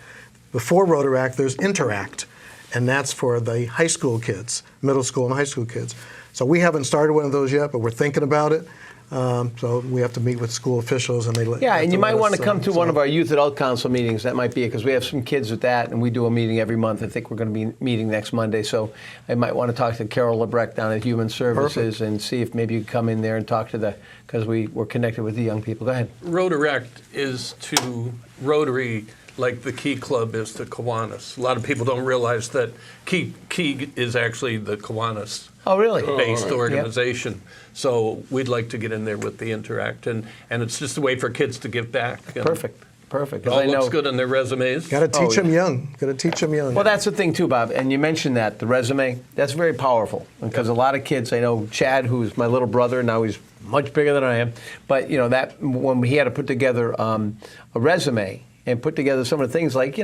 Before Rotaract, there's Interact, and that's for the high school kids, middle school and high school kids. So we haven't started one of those yet, but we're thinking about it. So we have to meet with school officials, and they let. Yeah, have and you let might us, want to come to one so- of our youth adult council meetings. That might be it, because we have some kids with that, and we do a meeting every month. I think we're going to be meeting next Monday, so I might want to talk to Carol LeBrecq down at Human Services and see if maybe you could come in there and talk to because we're connected with the young people. Go ahead. Rotaract is to Rotary like the Key Club is to Kiwanis. A lot of people don't realize that Key is actually the Kiwanis Oh, really? based right. organization. So we'd like to get in there with the Interact, and it's just a way for kids to give back. And Perfect. It all looks good on their resumes. Got to teach them young. Got to teach them young. Well, that's the thing too, Bob. And you mentioned that the resume. That's very powerful because a lot of kids. I know Chad, who's my little brother. Now he's much bigger than I am. But that when he had to put together a resume and put together some of the things like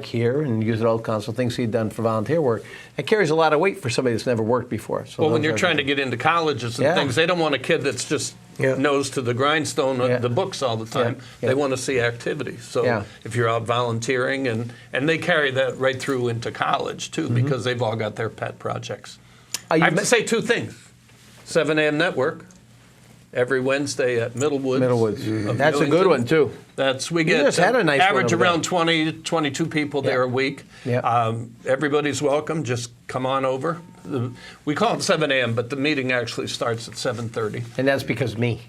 here and use it all council things he'd done for volunteer work, it carries a lot of weight for somebody that's never worked before. So Well, when you're trying to get into colleges and things, they don't want a kid that's just nose to the grindstone of the books all the time. Yeah. They want to see activity. So if you're out volunteering, and they carry that right through into college, too, because they've all got their pet projects. I have to say 2 things. 7 a.m. Network, every Wednesday at Middlewoods. of That's a good Newington. one, too. We You get just had a nice one average over there. around 20, 22 people there a week. Yeah. Everybody's welcome. Just come on over. We call it 7 a.m., but the meeting actually starts at 7:30. And that's because me.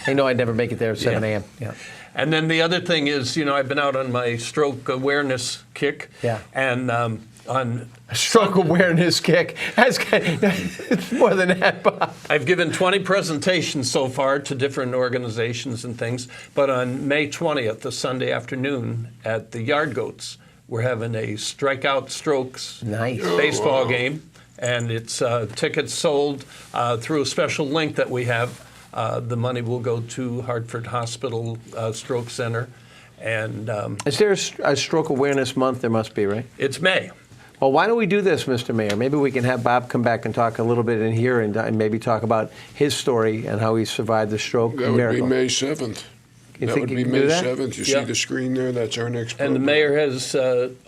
They know I'd never make it there at 7 a.m. Yeah. And then the other thing is, I've been out on my stroke awareness kick. Yeah. And on Stroke awareness kick. It's more than that, Bob. I've given 20 presentations so far to different organizations and things, but on May 20th, the Sunday afternoon at the Yard Goats, we're having a Strikeout Strokes baseball game, and it's tickets sold through a special link that we have. The money will go to Hartford Hospital Stroke Center, and Is there a stroke awareness month? There must be, right? it's May. Well, why don't we do this, Mr. Mayor? Maybe we can have Bob come back and talk a little bit in here and maybe talk about his story and how he survived the stroke That would miracle. be May 7th. You That think would you be can May do that? 7th. You Yeah. see the screen there? That's our next program. And the mayor has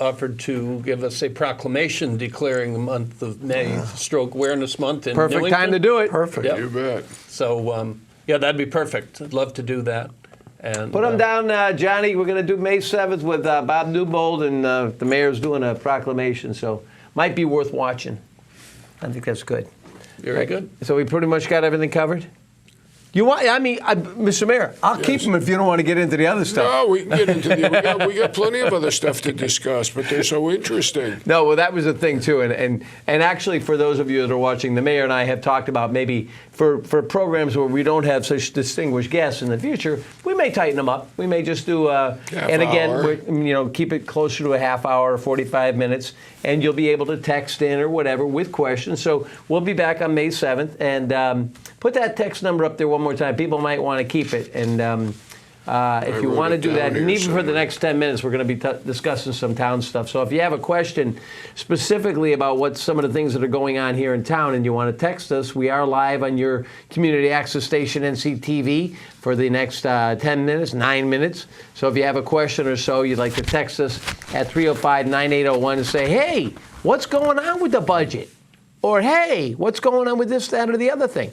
offered to give us a proclamation declaring the month of May Stroke Awareness Month in Perfect Newington. time to do it. Perfect. Yep. You bet. So, that'd be perfect. I'd love to do that. And Put them down, Johnny. We're going to do May 7th with Bob Newbold, and the mayor's doing a proclamation, so might be worth watching. I think that's good. Very good. So we pretty much got everything covered? Mr. Mayor, I'll keep them if you don't want to get into the other stuff. No, we can get into we got plenty of other stuff to discuss, but they're so interesting. No, well, that was the thing, too. And actually, for those of you that are watching, the mayor and I have talked about maybe for programs where we don't have such distinguished guests in the future, we may tighten them up. We may just do, and again, keep it closer to a half hour, 45 minutes, and you'll be able to text in or whatever with questions. So we'll be back on May 7th, and put that text number up there one more time. People might want to keep it, and if you wrote want to it do down that, and here even for the somewhere. next 10 minutes, we're going to be discussing some town stuff. So if you have a question specifically about what some of the things that are going on here in town and you want to text us, we are live on your community access station, NCTV, for the next 10 minutes, 9 minutes. So if you have a question or so, you'd like to text us at 305-9801 and say, hey, what's going on with the budget? Or, hey, what's going on with this, that, or the other thing?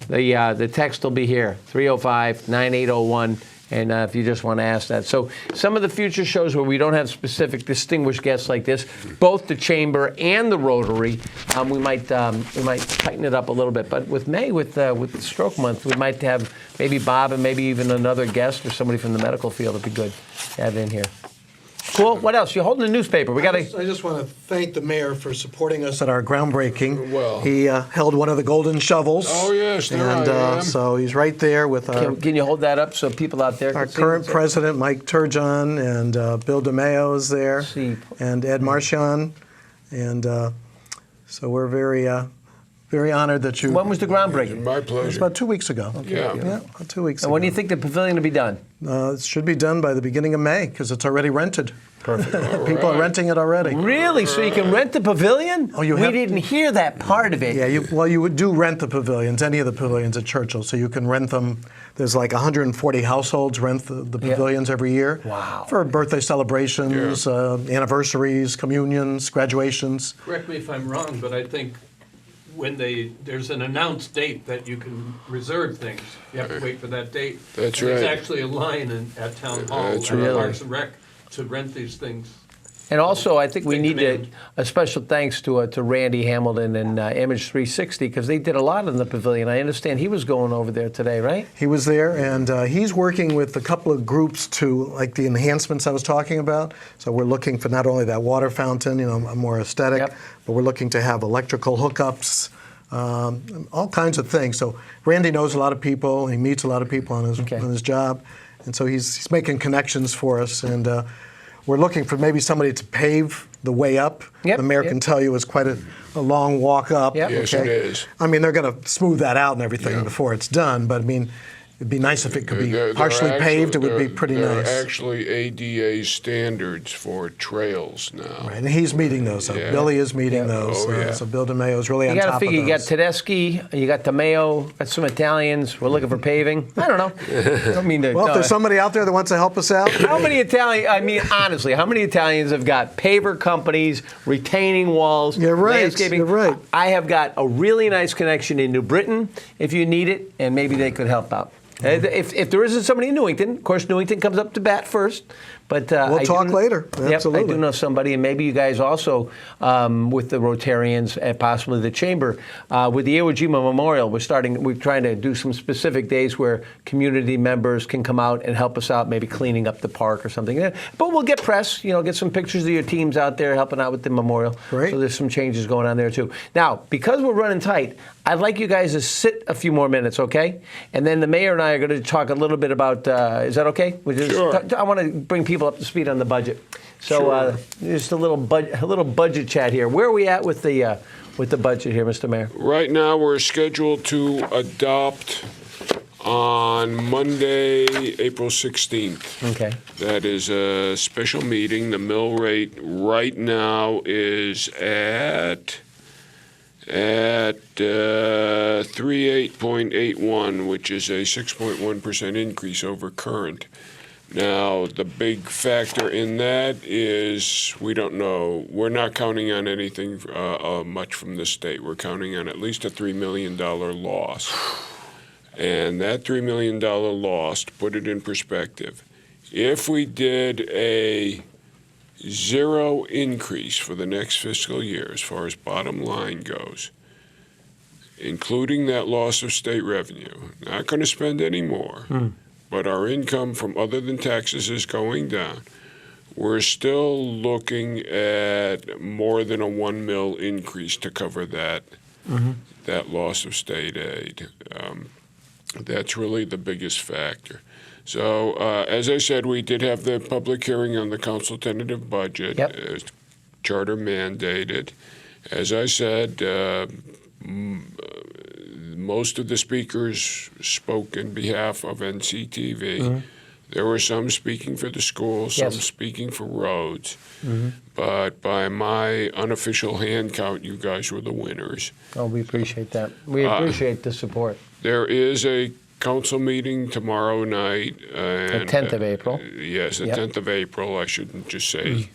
The text will be here, 305-9801, and if you just want to ask that. So some of the future shows where we don't have specific distinguished guests like this, both the Chamber and the Rotary, we might tighten it up a little bit. But with May, with Stroke Month, we might have maybe Bob and maybe even another guest or somebody from the medical field. It'd be good to have in here. Cool. What else? You're holding a newspaper. I just want to thank the mayor for supporting us at our groundbreaking. Well. He held one of the golden shovels. Oh, yes, there and I am. so he's right there with our Can you hold that up so people out there our can see current it? president, Mike Turgeon, and Bill DeMayo is there, See. and Ed Marchand, and So we're very honored that you. When was the groundbreaking? My It was pleasure. about 2 weeks ago. Yeah. About 2 weeks And ago. when do you think the pavilion will be done? It should be done by the beginning of May because it's already rented. Perfect. People are right. renting it already. Really? So you can rent the pavilion? Oh, you we have- didn't hear that part of it. Yeah, you would do rent the pavilions, any of the pavilions at Churchill, so you can rent them. There's like 140 households rent the Yeah. pavilions every year. Wow. For birthday celebrations, anniversaries, communions, graduations. Correct me if I'm wrong, but I think when there's an announced date that you can reserve things, you have to wait for that date. That's And right. There's actually a line at Town Hall, That's at right. Parks and Rec, to rent these things. And also, I think we Big need demand. a special thanks to Randy Hamilton and Image 360 because they did a lot in the pavilion. I understand he was going over there today, right? He was there, and he's working with a couple of groups to, like the enhancements I was talking about. So we're looking for not only that water fountain, more aesthetic, Yep. but we're looking to have electrical hookups, all kinds of things. So Randy knows a lot of people. He meets a lot of people on his job, and so he's making connections for us. And we're looking for maybe somebody to pave the way up. Yep, The mayor yep. can tell you it's quite a long walk up. Yep. Yes, it is. I mean, they're going to smooth that out and everything Yeah. before it's done, but I mean, it'd be nice if it could be There partially are paved. It actually- would be pretty there nice. are actually ADA standards for trails now. Right, and he's meeting those. So Yeah. Billy is meeting those. Oh, yeah. So Bill DeMayo is really You on got to top figure of you got those. Tedeschi, you got DeMayo, got some Italians. We're looking for paving. I don't know. I don't mean to. Well, if there's somebody out there that wants to help us out, How many Italian? I mean, honestly, how many Italians have got paver companies, retaining walls, You're right, landscaping? you're right. I have got a really nice connection in New Britain if you need it, and maybe they could help out. If there isn't somebody in Newington, of course, Newington comes up to bat first. But We'll I talk do- later. Yep, I Absolutely. do know somebody, and maybe you guys also, with the Rotarians and possibly the Chamber, with the Iwo Jima Memorial, we're trying to do some specific days where community members can come out and help us out, maybe cleaning up the park or something. But we'll get press, get some pictures of your teams out there helping out with the memorial. Great. So there's some changes going on there too. Now, because we're running tight, I'd like you guys to sit a few more minutes, okay? And then the mayor and I are going to talk a little bit about, is that okay? Sure. I want to bring people up to speed on the budget. So Sure. just a little budget chat here. Where are we at with the budget here, Mr. Mayor? Right now, we're scheduled to adopt on Monday, April 16th. Okay. That is a special meeting. The mill rate right now is at 38.81, which is a 6.1% increase over current. Now, the big factor in that is we don't know. We're not counting on anything much from the state. We're counting on at least a $3 million loss. And that $3 million loss, to put it in perspective, if we did a zero increase for the next fiscal year as far as bottom line goes, including that loss of state revenue, not going to spend any more, but our income from other than taxes is going down, we're still looking at more than a 1 mil increase to cover that loss of state aid. That's really the biggest factor. So, as I said, we did have the public hearing on the council tentative budget, Yep. as charter mandated. As I said, most of the speakers spoke in behalf of NCTV. There were some speaking for the schools, some Yes. speaking for roads. But by my unofficial hand count, you guys were the winners. Oh, we appreciate that. We appreciate the support. There is a council meeting tomorrow night. And, 10th of April. Yes, the Yep. 10th of April. I shouldn't just say.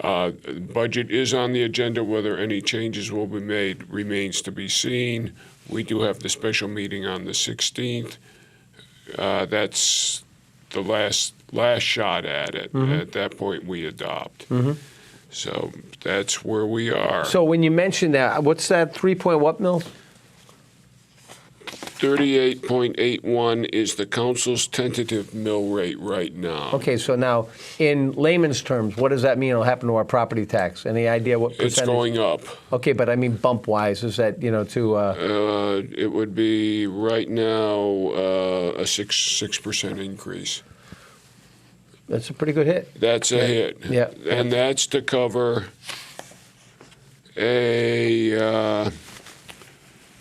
Budget is on the agenda. Whether any changes will be made remains to be seen. We do have the special meeting on the 16th. That's the last shot at it. At that point, we adopt. So that's where we are. So when you mentioned that, what's that 3 point what mil? 38.81 is the council's tentative mill rate right now. Okay, so now, in layman's terms, what does that mean will happen to our property tax? Any idea what percentage? It's going up. Okay, but I mean bump-wise, is that, It would be right now a 6% increase. that's a pretty good hit. That's a hit. Yeah. And that's to cover a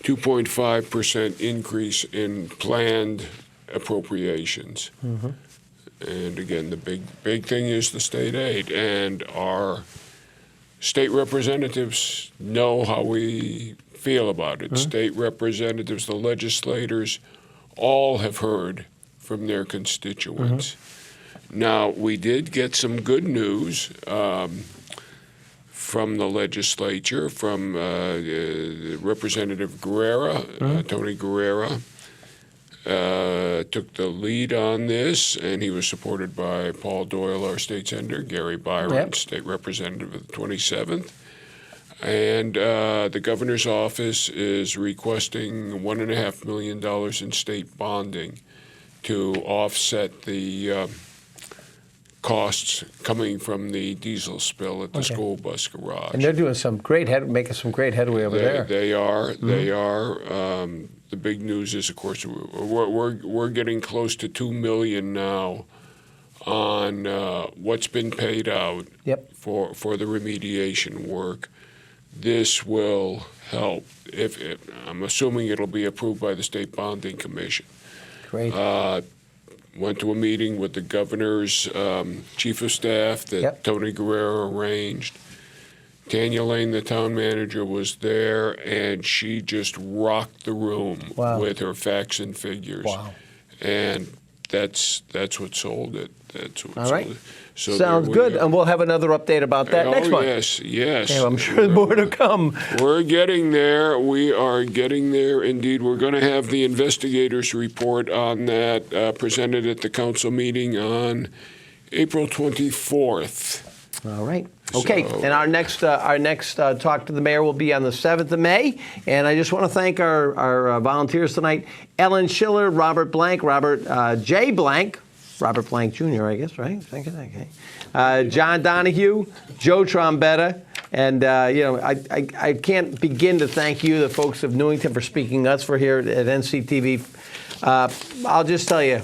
2.5% increase in planned appropriations. And again, the big thing is the state aid, and our state representatives know how we feel about it. State representatives, the legislators, all have heard from their constituents. Now, we did get some good news from the legislature, from Representative Guerrera, Tony Guerrera. Took the lead on this, and he was supported by Paul Doyle, our state senator, Gary Byron, state representative of the 27th. And the governor's office is requesting $1.5 million in state bonding to offset the costs coming from the diesel spill at the school bus garage. And they're doing some making some great headway over there. They are. They are. The big news is, of course, we're getting close to $2 million now on what's been paid out for the remediation work. This will help. If I'm assuming it'll be approved by the State Bonding Commission. Great. Went to a meeting with the governor's chief of staff that Tony Guerrero arranged. Tanya Lane, the town manager, was there, and she just rocked the room with her facts and figures. Wow. And that's what sold it. That's what sold it. So sounds good, and we'll have another update about that next month. Yes. Yeah, I'm sure more to come. We're getting there. We are getting there. Indeed, we're going to have the investigators' report on that presented at the council meeting on April 24th. All right. Okay, and our next talk to the mayor will be on the 7th of May. And I just want to thank our volunteers tonight: Ellen Schiller, Robert Blank, Robert J. Blank, Robert Blank Jr., I guess, right? Okay. John Donahue, Joe Trombetta, and I can't begin to thank you, the folks of Newington, for speaking us for here at NCTV. I'll just tell you,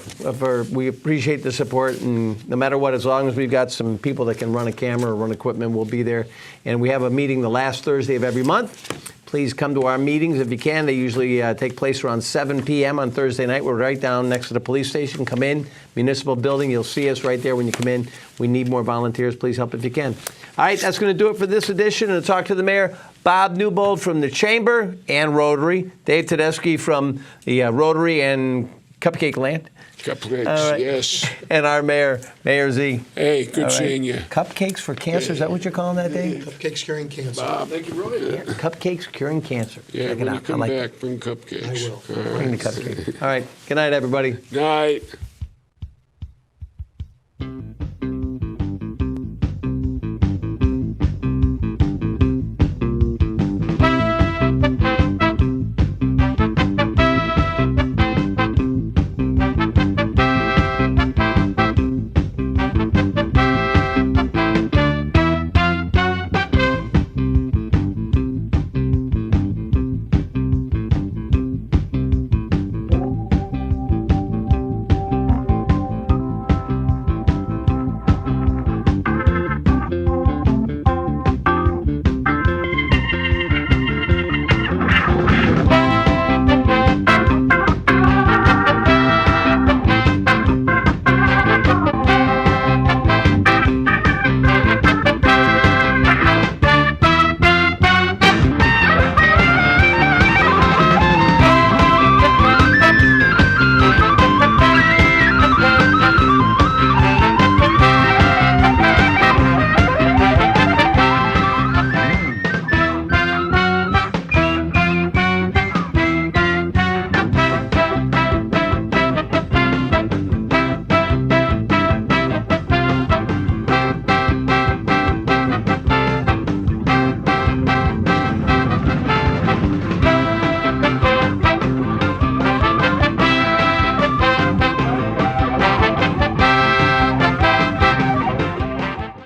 we appreciate the support, and no matter what, as long as we've got some people that can run a camera or run equipment, we'll be there. And we have a meeting the last Thursday of every month. Please come to our meetings if you can. They usually take place around 7 p.m. on Thursday night. We're right down next to the police station. Come in, municipal building. You'll see us right there when you come in. We need more volunteers. Please help if you can. All right, that's going to do it for this edition. And to talk to the mayor, Bob Newbold from the Chamber and Rotary, Dave Tedeschi from the Rotary and Cupcake Land. Cupcakes, yes. And our mayor, Mayor Z. Hey, good seeing you. Cupcakes for cancer, is that what you're calling that, Dave? Cupcakes curing cancer. Bob, thank you, Roy. Yeah, cupcakes curing cancer. Yeah, check it when out. you come back, bring cupcakes. I will. Bring the cupcakes. All right, good night, everybody. Night.